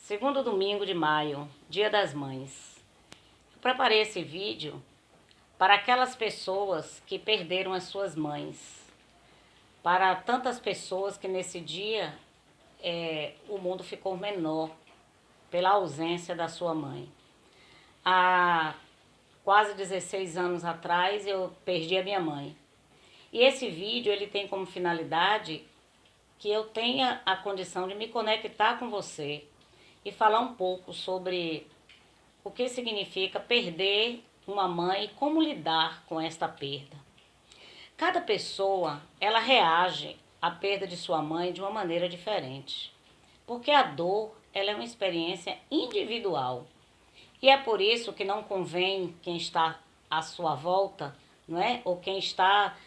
Segundo domingo de maio, Dia das Mães. Eu preparei esse vídeo para aquelas pessoas que perderam as suas mães. Para tantas pessoas que nesse dia o mundo ficou menor pela ausência da sua mãe. Há quase 16 anos atrás eu perdi a minha mãe. E esse vídeo ele tem como finalidade que eu tenha a condição de me conectar com você e falar um pouco sobre o que significa perder uma mãe e como lidar com esta perda. Cada pessoa, ela reage à perda de sua mãe de uma maneira diferente, porque a dor, ela é uma experiência individual. E é por isso que não convém quem está à sua volta, não é? Ou quem está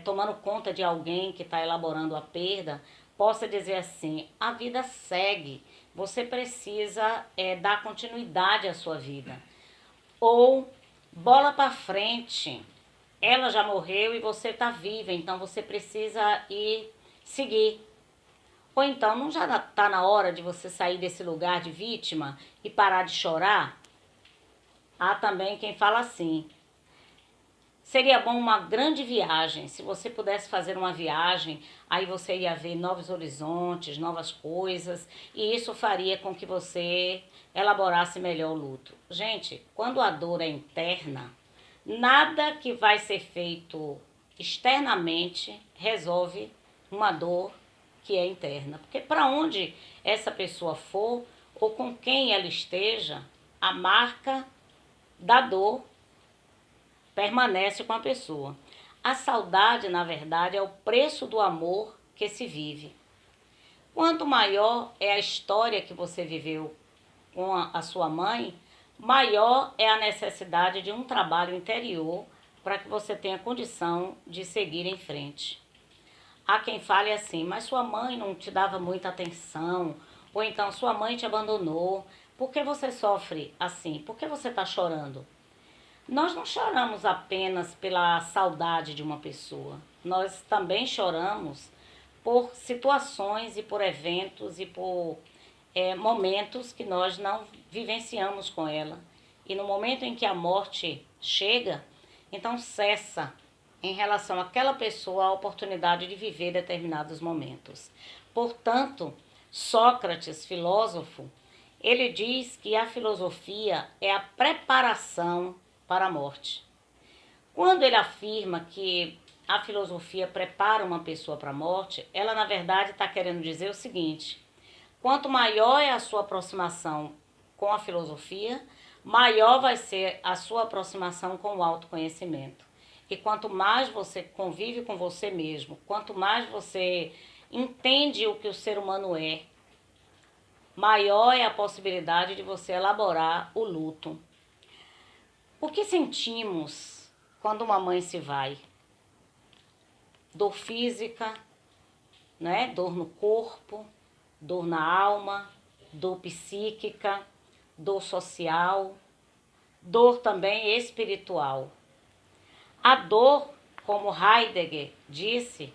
tomando conta de alguém que está elaborando a perda, possa dizer assim, a vida segue, você precisa dar continuidade à sua vida. Ou bola para frente, ela já morreu e você está viva, então você precisa ir seguir. Ou então, não já está na hora de você sair desse lugar de vítima e parar de chorar? Há também quem fala assim, seria bom uma grande viagem, se você pudesse fazer uma viagem, aí você ia ver novos horizontes, novas coisas, e isso faria com que você elaborasse melhor o luto. Gente, quando a dor é interna, nada que vai ser feito externamente resolve uma dor que é interna. Porque para onde essa pessoa for, ou com quem ela esteja, a marca da dor permanece com a pessoa. A saudade, na verdade, é o preço do amor que se vive. Quanto maior é a história que você viveu com a sua mãe, maior é a necessidade de um trabalho interior para que você tenha condição de seguir em frente. Há quem fale assim, mas sua mãe não te dava muita atenção, ou então sua mãe te abandonou. Por que você sofre assim? Por que você está chorando? Nós não choramos apenas pela saudade de uma pessoa. Nós também choramos por situações e por eventos e por momentos que nós não vivenciamos com ela. E no momento em que a morte chega, então cessa em relação àquela pessoa a oportunidade de viver determinados momentos. Portanto, Sócrates, filósofo, ele diz que a filosofia é a preparação para a morte. Quando ele afirma que a filosofia prepara uma pessoa para a morte, ela na verdade está querendo dizer o seguinte, quanto maior é a sua aproximação com a filosofia, maior vai ser a sua aproximação com o autoconhecimento. E quanto mais você convive com você mesmo, quanto mais você entende o que o ser humano é, maior é a possibilidade de você elaborar o luto. O que sentimos quando uma mãe se vai? Dor física, né? Dor no corpo, dor na alma, dor psíquica, dor social, dor também espiritual. A dor, como Heidegger disse,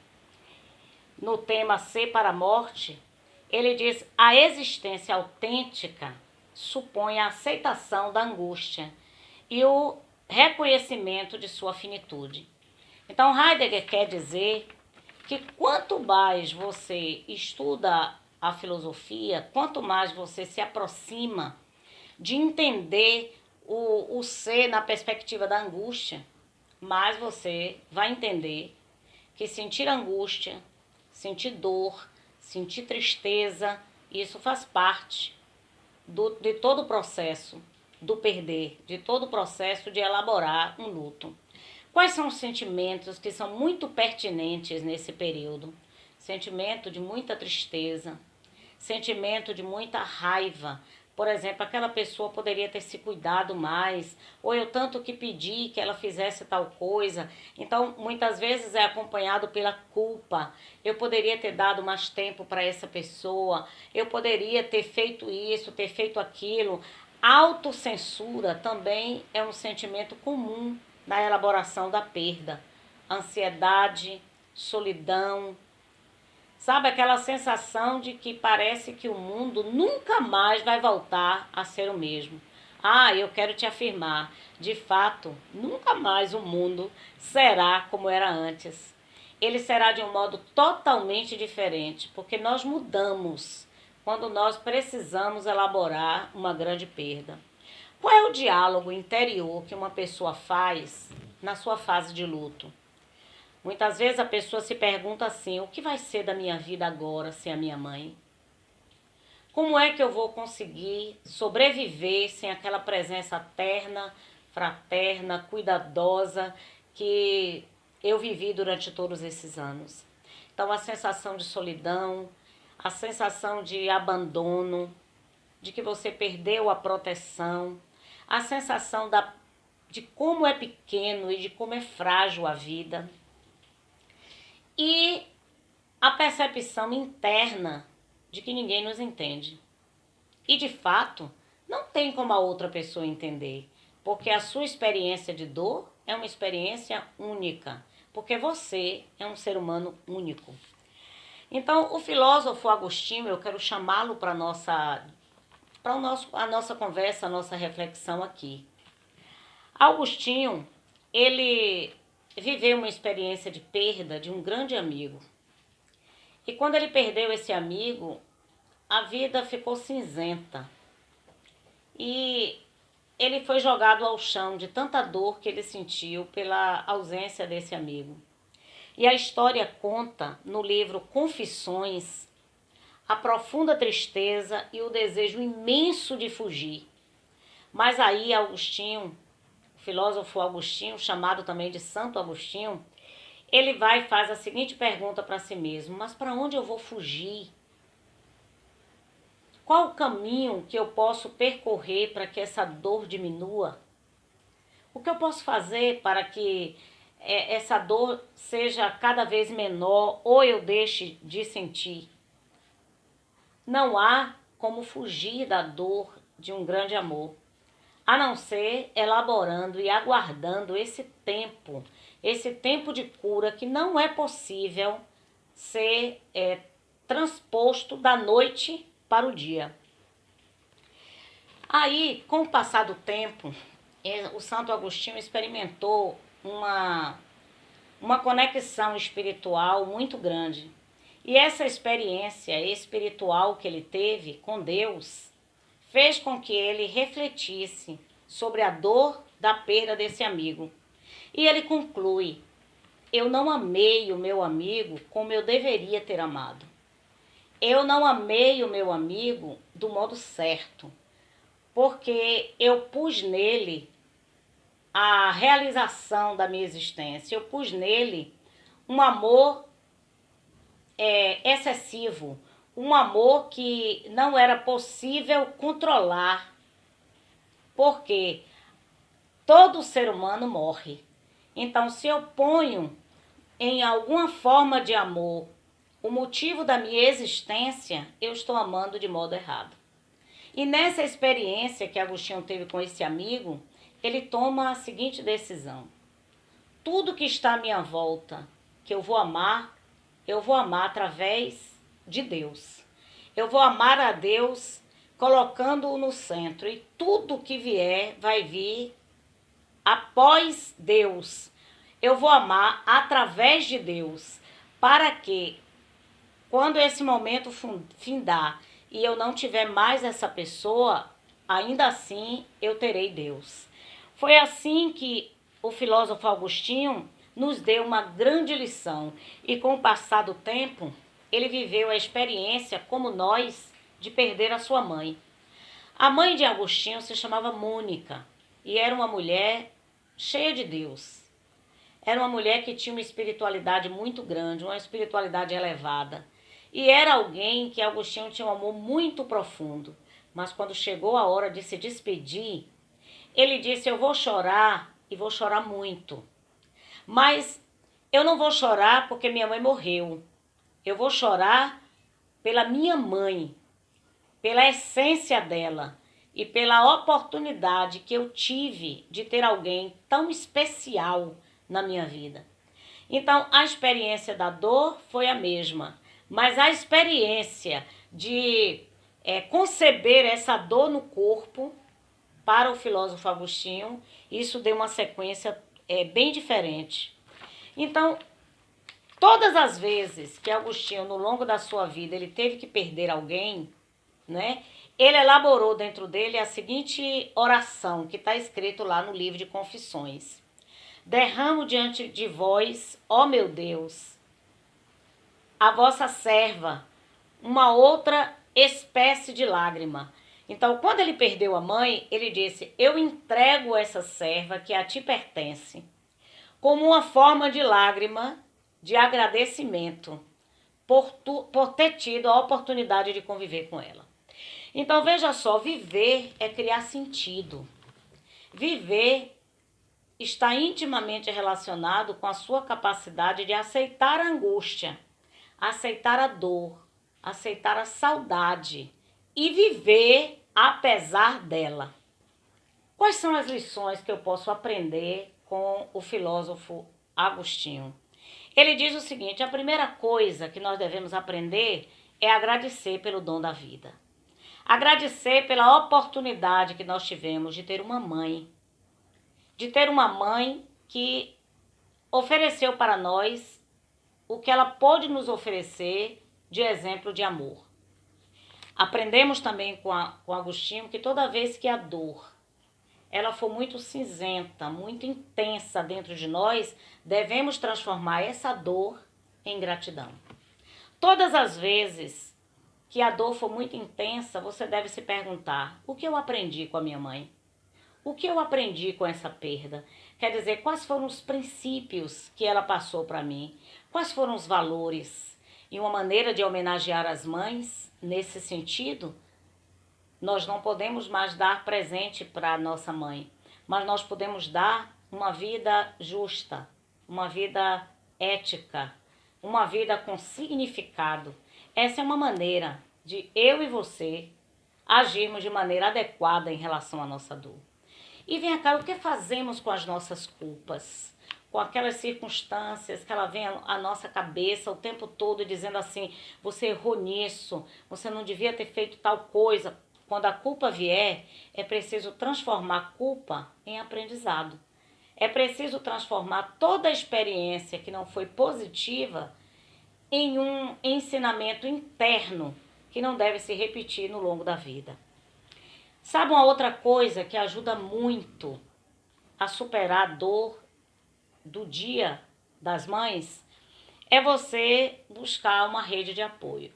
no tema Ser para a Morte, ele diz, a existência autêntica supõe a aceitação da angústia e o reconhecimento de sua finitude. Então, Heidegger quer dizer que quanto mais você estuda a filosofia, quanto mais você se aproxima de entender o ser na perspectiva da angústia, mais você vai entender que sentir angústia, sentir dor, sentir tristeza, isso faz parte de todo o processo do perder, de todo o processo de elaborar um luto. Quais são os sentimentos que são muito pertinentes nesse período? Sentimento de muita tristeza, sentimento de muita raiva. Por exemplo, aquela pessoa poderia ter se cuidado mais, ou eu tanto que pedi que ela fizesse tal coisa. Então, muitas vezes é acompanhado pela culpa. Eu poderia ter dado mais tempo para essa pessoa, eu poderia ter feito isso, ter feito aquilo. Autocensura também é um sentimento comum na elaboração da perda. Ansiedade, solidão, Sabe, aquela sensação de que parece que o mundo nunca mais vai voltar a ser o mesmo. Ah, eu quero te afirmar, de fato, nunca mais o mundo será como era antes. Ele será de um modo totalmente diferente, porque nós mudamos quando nós precisamos elaborar uma grande perda. Qual é o diálogo interior que uma pessoa faz na sua fase de luto? Muitas vezes a pessoa se pergunta assim: o que vai ser da minha vida agora sem a minha mãe? Como é que eu vou conseguir sobreviver sem aquela presença terna, fraterna, cuidadosa que eu vivi durante todos esses anos? Então, a sensação de solidão, a sensação de abandono, de que você perdeu a proteção, a sensação de como é pequeno e de como é frágil a vida. E a percepção interna de que ninguém nos entende. E de fato, não tem como a outra pessoa entender, porque a sua experiência de dor é uma experiência única, porque você é um ser humano único. Então, o filósofo Agostinho, eu quero chamá-lo para a nossa conversa, a nossa reflexão aqui. Agostinho, ele viveu uma experiência de perda de um grande amigo. E quando ele perdeu esse amigo, a vida ficou cinzenta. E ele foi jogado ao chão de tanta dor que ele sentiu pela ausência desse amigo. E a história conta, no livro Confissões, a profunda tristeza e o desejo imenso de fugir. Mas aí Agostinho, o filósofo Agostinho, chamado também de Santo Agostinho, ele vai e faz a seguinte pergunta para si mesmo: mas para onde eu vou fugir? Qual o caminho que eu posso percorrer para que essa dor diminua? O que eu posso fazer para que essa dor seja cada vez menor ou eu deixe de sentir? Não há como fugir da dor de um grande amor, a não ser elaborando e aguardando esse tempo de cura que não é possível ser transposto da noite para o dia. Aí, com o passar do tempo, o Santo Agostinho experimentou uma conexão espiritual muito grande. E essa experiência espiritual que ele teve com Deus fez com que ele refletisse sobre a dor da perda desse amigo. E ele conclui: eu não amei o meu amigo como eu deveria ter amado. Eu não amei o meu amigo do modo certo, porque eu pus nele a realização da minha existência. Eu pus nele um amor excessivo, um amor que não era possível controlar, porque todo ser humano morre. Então, se eu ponho em alguma forma de amor o motivo da minha existência, eu estou amando de modo errado. E nessa experiência que Agostinho teve com esse amigo, ele toma a seguinte decisão: tudo que está à minha volta, que eu vou amar através de Deus. Eu vou amar a Deus colocando-o no centro, e tudo que vier vai vir após Deus. Eu vou amar através de Deus, para que quando esse momento findar e eu não tiver mais essa pessoa, ainda assim eu terei Deus. Foi assim que o filósofo Agostinho nos deu uma grande lição, e com o passar do tempo, ele viveu a experiência, como nós, de perder a sua mãe. A mãe de Agostinho se chamava Mônica e era uma mulher cheia de Deus. Era uma mulher que tinha uma espiritualidade muito grande, uma espiritualidade elevada. E era alguém que Agostinho tinha um amor muito profundo. Mas quando chegou a hora de se despedir, ele disse: eu vou chorar e vou chorar muito. Mas eu não vou chorar porque minha mãe morreu. Eu vou chorar pela minha mãe, pela essência dela e pela oportunidade que eu tive de ter alguém tão especial na minha vida. Então, a experiência da dor foi a mesma, Mas a experiência de conceber essa dor no corpo, para o filósofo Agostinho, isso deu uma sequência bem diferente. Então, todas as vezes que Agostinho, no longo da sua vida, ele teve que perder alguém, né? Ele elaborou dentro dele a seguinte oração, que está escrito lá no livro de Confissões. Derramo diante de vós, ó meu Deus, a vossa serva, uma outra espécie de lágrima. Então, quando ele perdeu a mãe, ele disse, eu entrego essa serva que a ti pertence, como uma forma de lágrima, de agradecimento, por ter tido a oportunidade de conviver com ela. Então, veja só, viver é criar sentido. Viver está intimamente relacionado com a sua capacidade de aceitar a angústia, aceitar a dor, aceitar a saudade e viver apesar dela. Quais são as lições que eu posso aprender com o filósofo Agostinho? Ele diz o seguinte, a primeira coisa que nós devemos aprender é agradecer pelo dom da vida. Agradecer pela oportunidade que nós tivemos de ter uma mãe. De ter uma mãe que ofereceu para nós o que ela pôde nos oferecer de exemplo de amor. Aprendemos também com Agostinho que toda vez que a dor ela for muito cinzenta, muito intensa dentro de nós, devemos transformar essa dor em gratidão. Todas as vezes que a dor for muito intensa, você deve se perguntar, o que eu aprendi com a minha mãe? O que eu aprendi com essa perda? Quer dizer, quais foram os princípios que ela passou para mim? Quais foram os valores? E uma maneira de homenagear as mães, nesse sentido, nós não podemos mais dar presente para a nossa mãe, mas nós podemos dar uma vida justa, uma vida ética, uma vida com significado. Essa é uma maneira de eu e você agirmos de maneira adequada em relação à nossa dor. E vem cá, o que fazemos com as nossas culpas? Com aquelas circunstâncias que ela vem à nossa cabeça o tempo todo dizendo assim, você errou nisso, você não devia ter feito tal coisa. Quando a culpa vier, é preciso transformar a culpa em aprendizado. É preciso transformar toda a experiência que não foi positiva em um ensinamento interno que não deve se repetir no longo da vida. Sabe uma outra coisa que ajuda muito a superar a dor do Dia das Mães? É você buscar uma rede de apoio.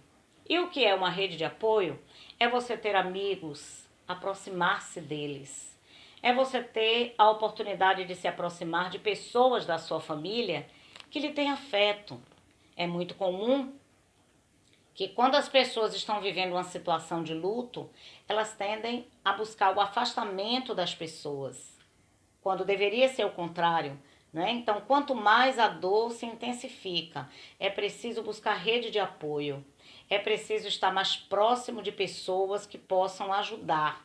E o que é uma rede de apoio? É você ter amigos, aproximar-se deles. É você ter a oportunidade de se aproximar de pessoas da sua família que lhe têm afeto. É muito comum que quando as pessoas estão vivendo uma situação de luto, elas tendem a buscar o afastamento das pessoas, quando deveria ser o contrário, né? Então, quanto mais a dor se intensifica, é preciso buscar rede de apoio, é preciso estar mais próximo de pessoas que possam ajudar.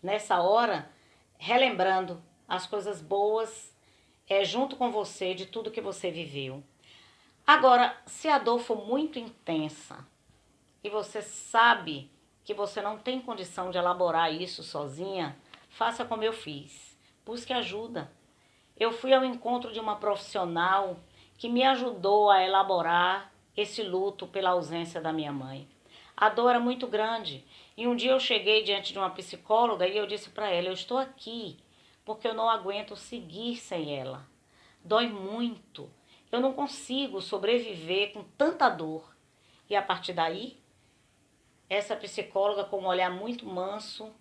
Nessa hora, relembrando as coisas boas junto com você, de tudo que você viveu. Agora, se a dor for muito intensa, e você sabe que você não tem condição de elaborar isso sozinha, faça como eu fiz. Busque ajuda. Eu fui ao encontro de uma profissional que me ajudou a elaborar esse luto pela ausência da minha mãe. A dor era muito grande. E um dia eu cheguei diante de uma psicóloga e eu disse para ela, eu estou aqui porque eu não aguento seguir sem ela. Dói muito. Eu não consigo sobreviver com tanta dor. E a partir daí, essa psicóloga com um olhar muito manso,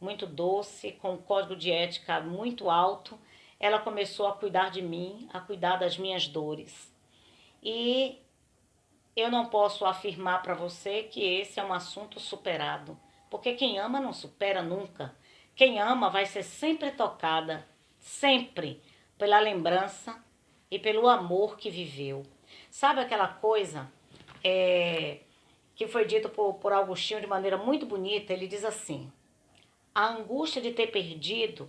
muito doce, com um código de ética muito alto, ela começou a cuidar de mim, a cuidar das minhas dores. E eu não posso afirmar para você que esse é um assunto superado, porque quem ama não supera nunca. Quem ama vai ser sempre tocada, sempre, pela lembrança e pelo amor que viveu. Sabe aquela coisa que foi dito por Agostinho de maneira muito bonita? Ele diz assim, a angústia de ter perdido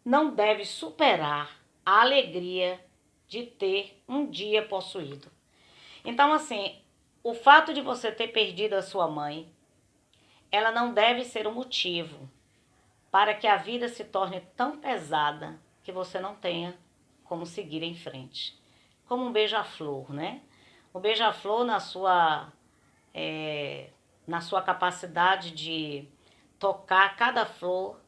não deve superar a alegria de ter um dia possuído. Então, assim, o fato de você ter perdido a sua mãe, ela não deve ser um motivo para que a vida se torne tão pesada que você não tenha como seguir em frente. Como um beija-flor, né? O beija-flor na sua capacidade de tocar cada flor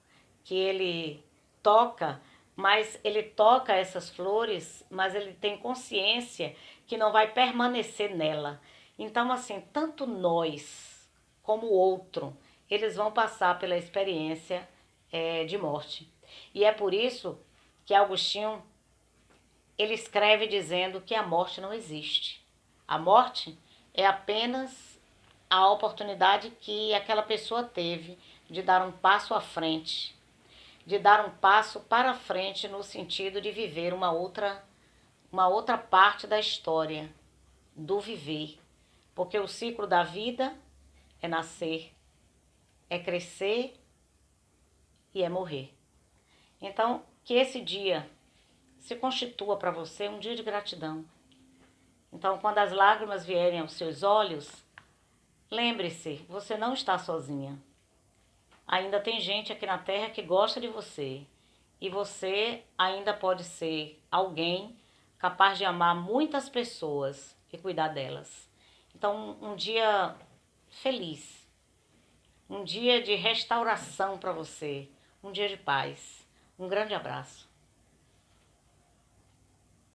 que ele toca, mas ele toca essas flores, mas ele tem consciência que não vai permanecer nela. Então, assim, tanto nós como o outro, eles vão passar pela experiência de morte. E é por isso que Agostinho, ele escreve dizendo que a morte não existe. A morte é apenas a oportunidade que aquela pessoa teve de dar um passo à frente, de dar um passo para frente no sentido de viver uma outra parte da história, do viver. Porque o ciclo da vida é nascer, é crescer e é morrer. Então, que esse dia se constitua para você um dia de gratidão. Então, quando as lágrimas vierem aos seus olhos, lembre-se, você não está sozinha. Ainda tem gente aqui na Terra que gosta de você. E você ainda pode ser alguém capaz de amar muitas pessoas e cuidar delas. Então, um dia feliz, um dia de restauração para você, um dia de paz. Um grande abraço.